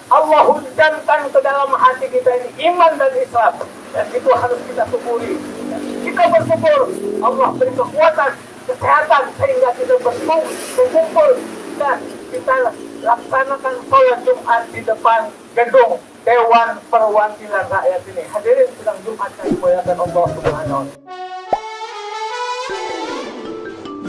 Allah hujankan ke dalam hati kita ini iman dan Islam, dan itu harus kita syukuri. Jika bersyukur, Allah beri kekuatan, kesehatan sehingga kita berkumpul dan kita laksanakan sholat Jumat di depan gedung Dewan Perwakilan Rakyat ini. Hadirin sedang Jumat yang dimuliakan Allah Subhanahu wa Ta'ala.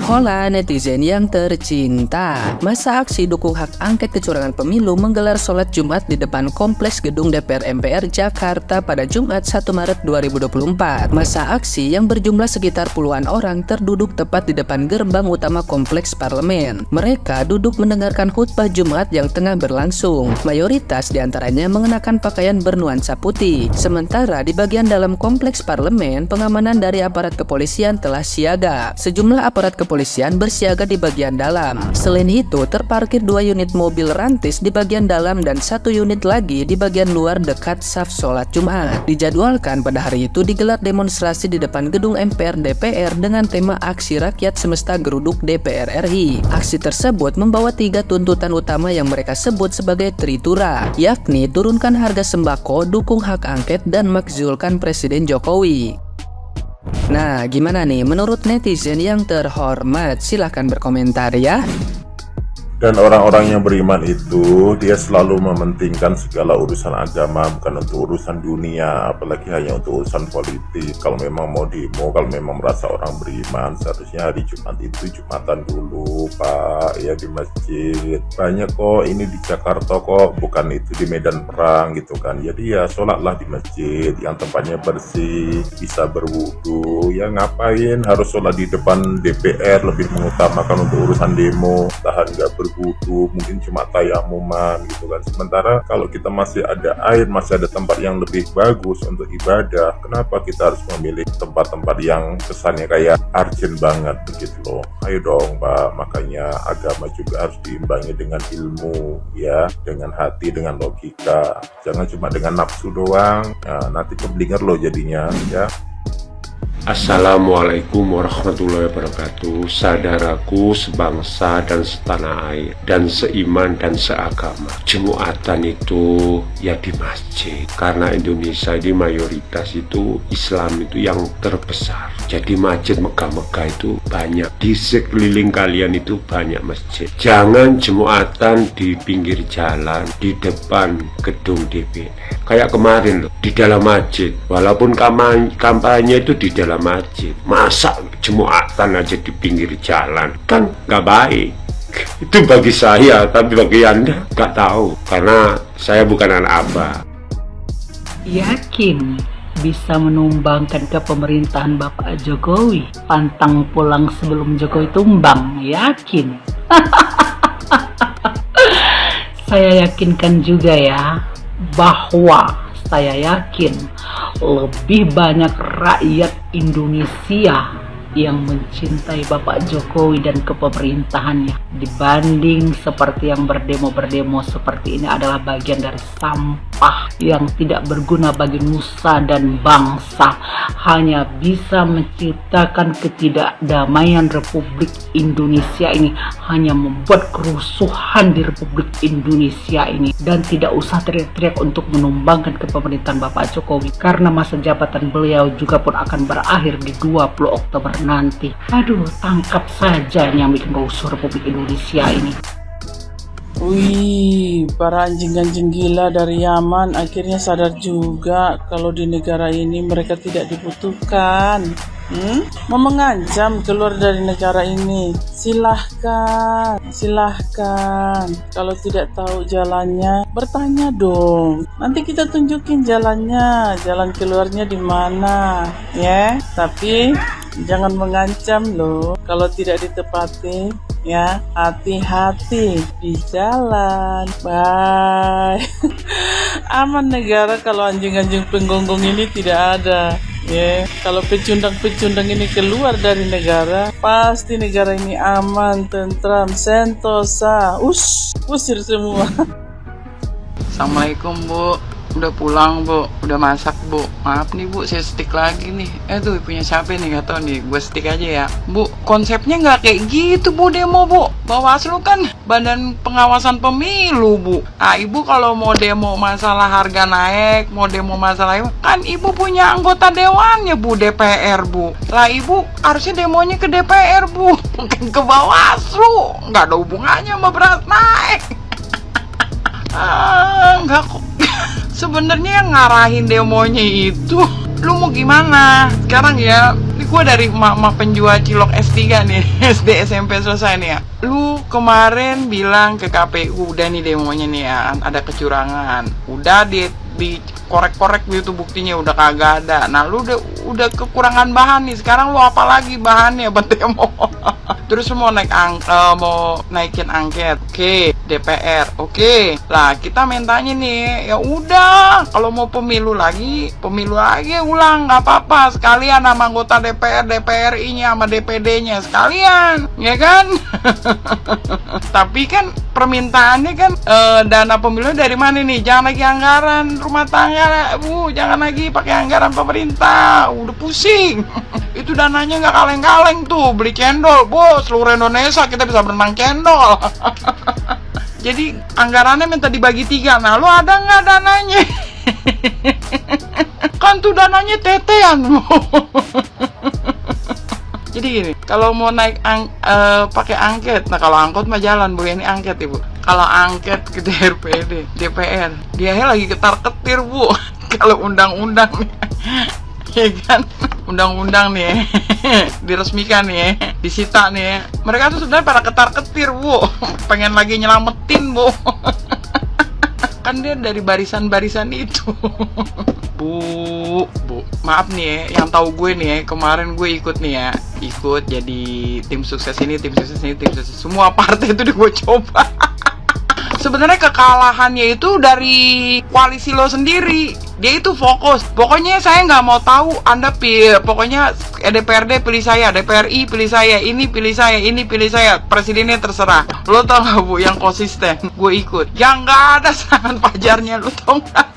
Hola netizen yang tercinta, masa aksi dukung hak angket kecurangan pemilu menggelar sholat Jumat di depan kompleks gedung DPR MPR Jakarta pada Jumat 1 Maret 2024. Masa aksi yang berjumlah sekitar puluhan orang terduduk tepat di depan gerbang utama kompleks parlemen. Mereka duduk mendengarkan khutbah Jumat yang tengah berlangsung. Mayoritas diantaranya mengenakan pakaian bernuansa putih. Sementara di bagian dalam kompleks parlemen, pengamanan dari aparat kepolisian telah siaga. Sejumlah aparat kepolisian bersiaga di bagian dalam. Selain itu, terparkir 2 unit mobil rantis di bagian dalam dan 1 unit lagi di bagian luar dekat saf sholat Jumat. Dijadwalkan pada hari itu digelar demonstrasi di depan gedung MPR DPR dengan tema Aksi Rakyat Semesta Geruduk DPR RI. Aksi tersebut membawa 3 tuntutan utama yang mereka sebut sebagai tritura, yakni turunkan harga sembako, dukung hak angket, dan makzulkan Presiden Jokowi. Nah, gimana nih menurut netizen yang terhormat? Silahkan berkomentar ya. Dan orang-orang yang beriman itu dia selalu mementingkan segala urusan agama, bukan untuk urusan dunia, apalagi hanya untuk urusan politik. Kalau memang mau demo, kalau memang merasa orang beriman, seharusnya hari Jumat itu Jumatan dulu, Pak, ya di masjid. Banyak kok ini di Jakarta kok, bukan itu di medan perang gitu kan. Jadi ya sholatlah di masjid yang tempatnya bersih, bisa berwudu. Ya ngapain harus sholat di depan DPR, lebih mengutamakan untuk urusan demo, tahan nggak berwudu, mungkin cuma tayamuman gitu kan. Sementara kalau kita masih ada air, masih ada tempat yang lebih bagus untuk ibadah, kenapa kita harus memilih tempat-tempat yang kesannya kayak urgent banget begitu loh. Ayo dong Pak, makanya agama juga harus diimbangi dengan ilmu ya, dengan hati, dengan logika, jangan cuma dengan nafsu doang. Nah, nanti keblinger loh jadinya ya. Assalamualaikum warahmatullahi wabarakatuh. Saudaraku sebangsa dan setanah air, dan seiman dan seagama, Jumatan itu ya di masjid. Karena Indonesia ini mayoritas itu Islam itu yang terbesar. Jadi masjid megah-megah itu banyak. Di sekeliling kalian itu banyak masjid. Jangan Jumatan di pinggir jalan, di depan gedung DPR. Kayak kemarin loh, di dalam masjid. Walaupun kampanye itu di dalam masjid, masa Jumatan aja di pinggir jalan, kan nggak baik. Itu bagi saya, tapi bagi Anda nggak tahu, karena saya bukan anak abah. Yakin bisa menumbangkan ke pemerintahan Bapak Jokowi, pantang pulang sebelum Jokowi tumbang? Yakin? Saya yakinkan juga ya, bahwa saya yakin lebih banyak rakyat Indonesia yang mencintai Bapak Jokowi dan kepemerintahannya dibanding seperti yang berdemo-berdemo seperti ini adalah bagian dari sampah yang tidak berguna bagi nusa dan bangsa, hanya bisa menciptakan ketidakdamaian Republik Indonesia ini, hanya membuat kerusuhan di Republik Indonesia ini, dan tidak usah teriak-teriak untuk menumbangkan kepemerintahan Bapak Jokowi karena masa jabatan beliau juga pun akan berakhir di 20 Oktober nanti. Aduh, tangkap saja yang bikin rusuh Republik Indonesia ini. Wih, para anjing-anjing gila dari Yaman akhirnya sadar juga kalau di negara ini mereka tidak dibutuhkan. Mau mengancam keluar dari negara ini. Silahkan. Kalau tidak tahu jalannya, bertanya dong. Nanti kita tunjukin jalannya, jalan keluarnya di mana, ya. Tapi jangan mengancam loh. Kalau tidak ditepati, ya, hati-hati di jalan. Bye. Aman negara kalau anjing-anjing penggonggong ini tidak ada. Ya, kalau pecundang-pecundang ini keluar dari negara, pasti negara ini aman, tentram, sentosa. Usir semua. Assalamualaikum Bu. Udah pulang Bu, udah masak Bu. Maaf nih Bu, saya stick lagi nih. Tuh punya siapa nih, gak tau nih. Gue stick aja ya Bu, konsepnya gak kayak gitu Bu demo Bu. Bawaslu kan badan pengawasan pemilu Bu. Ibu kalau mau demo masalah harga naik, mau demo masalah itu, kan ibu punya anggota dewannya Bu, DPR Bu. Lah ibu harusnya demonya ke DPR Bu, bukan ke Bawaslu. Gak ada hubungannya sama beras naik. Enggak kok. Sebenarnya yang ngarahin demonya itu lu mau gimana? Sekarang ya, ini gue dari emak-emak penjual cilok S3 nih, SD SMP selesai nih ya. Lu kemarin bilang ke KPU, udah nih demonya nih ya, ada kecurangan. Udah dikorek-korek gitu buktinya udah kagak ada. Nah lu udah kekurangan bahan nih, sekarang lu apa lagi bahannya buat demo? Terus lu mau naikin angket, oke. DPR, oke. Lah kita mintanya nih, ya udah, kalau mau pemilu lagi ulang, nggak apa-apa. Sekalian sama anggota DPR, DPRI-nya sama DPD-nya sekalian, ya kan? Tapi kan permintaannya kan dana pemilu dari mana nih? Jangan lagi anggaran rumah tangga Bu, jangan lagi pakai anggaran pemerintah, udah pusing. Itu dananya nggak kaleng-kaleng tuh, beli cendol bos, seluruh Indonesia kita bisa berenang cendol. Jadi anggarannya minta dibagi 3. Nah lu ada nggak dananya? Kan tuh dananya tetean. Jadi gini, kalau mau naik pakai angket, nah kalau angkot mah jalan Bu, ini angket Ibu. Kalau angket ke DPD, DPR, dia lagi ketar-ketir Bu. Kalau undang-undang nih, ya kan, undang-undang nih, diresmikan nih, disita nih. Mereka tuh sebenarnya pada ketar-ketir Bu, pengen lagi nyelamatin Bu. Kan dia dari barisan-barisan itu. Bu, maaf nih ya, yang tahu gue nih ya, kemarin gue ikut nih ya, ikut jadi tim sukses ini, tim sukses ini, tim sukses. Semua partai itu gue coba. Sebenarnya kekalahannya itu dari koalisi lo sendiri. Dia itu fokus. Pokoknya saya nggak mau tahu Anda pokoknya DPRD pilih saya, DPRI pilih saya, ini pilih saya, ini pilih saya. Presidennya terserah. Lo tau nggak Bu yang konsisten? Gue ikut. Yang nggak ada serangan pajarnya, lo tau nggak?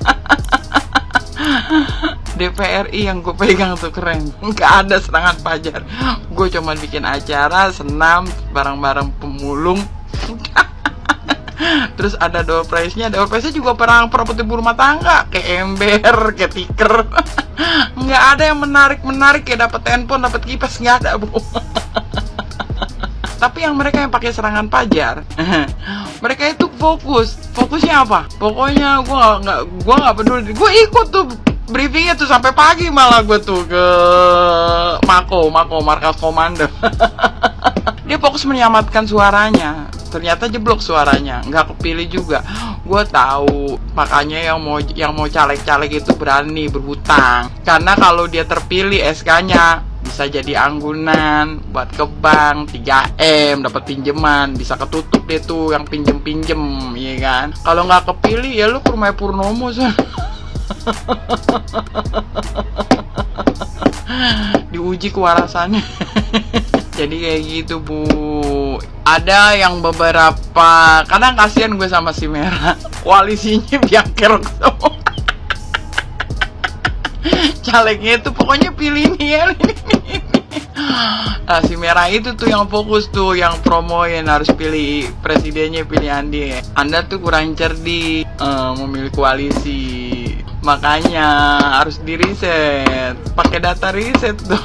DPRI yang gue pegang tuh keren, nggak ada serangan pajar. Gue cuma bikin acara senam bareng-bareng pemulung. Terus ada door prize-nya juga perang properti rumah tangga, kayak ember, kayak tiker. Nggak ada yang menarik kayak dapat handphone, dapat kipas, nggak ada Bu. Tapi yang mereka yang pakai serangan pajar, mereka itu fokusnya apa? Pokoknya gue nggak peduli, gue ikut tuh briefingnya tuh sampai pagi, malah gue tuh ke Mako markas komando. Dia fokus menyelamatkan suaranya, ternyata jeblok suaranya, nggak kepilih juga. Gue tahu, makanya yang mau caleg-caleg itu berani berhutang, karena kalau dia terpilih SK-nya bisa jadi anggunan buat ke bank, 3M dapat pinjaman, bisa ketutup deh tuh yang pinjem, ya kan? Kalau nggak kepilih ya lu ke rumah Purnomo sana. Diuji kewarasannya. Jadi kayak gitu Bu. Ada yang beberapa, kadang kasihan gue sama si Merah, koalisinya biangkerok semua. Calegnya itu pokoknya pilih ini ya, ini. Nah, si Merah itu tuh yang fokus tuh, yang promoin harus pilih presidennya, pilih Andi. Anda tuh kurang cerdik memilih koalisi, makanya harus di riset, pakai data riset tuh.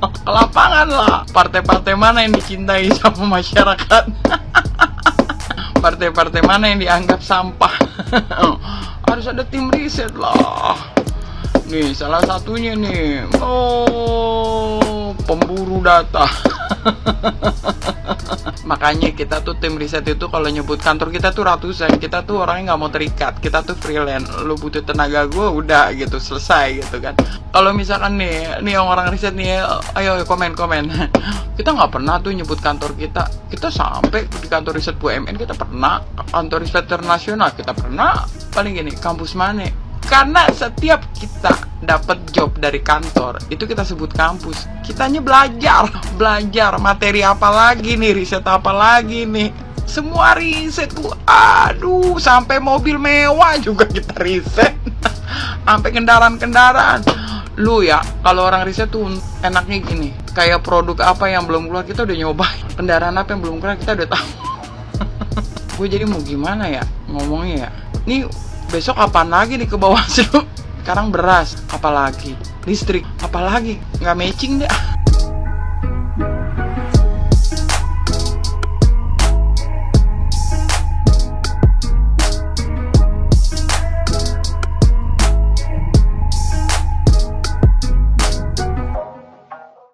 Ke lapangan lah, partai-partai mana yang dicintai sama masyarakat. Partai-partai mana yang dianggap sampah. Harus ada tim riset lah. Nih salah satunya nih, pemburu data. Makanya kita tuh tim riset itu kalau nyebut kantor kita tuh ratusan. Kita tuh orangnya nggak mau terikat, kita tuh freelance. Lu butuh tenaga gue udah gitu, selesai gitu kan. Kalau misalkan nih yang orang riset nih, ayo komen. Kita nggak pernah tuh nyebut kantor kita. Kita sampai di kantor riset BUMN kita pernah, kantor riset internasional kita pernah. Paling gini, kampus mana? Karena setiap kita dapat job dari kantor itu kita sebut kampus. Kitanya belajar materi apa lagi nih, riset apa lagi nih. Semua riset tuh, aduh, sampai mobil mewah juga kita riset. Sampai kendaraan-kendaraan. Lu ya, kalau orang riset tuh enaknya gini, kayak produk apa yang belum keluar kita udah nyobain, kendaraan apa yang belum keluar kita udah tahu. Gue jadi mau gimana ya ngomongnya ya. Nih besok apaan lagi nih ke Bawaslu? Sekarang beras, apalagi listrik, apalagi nggak matching deh.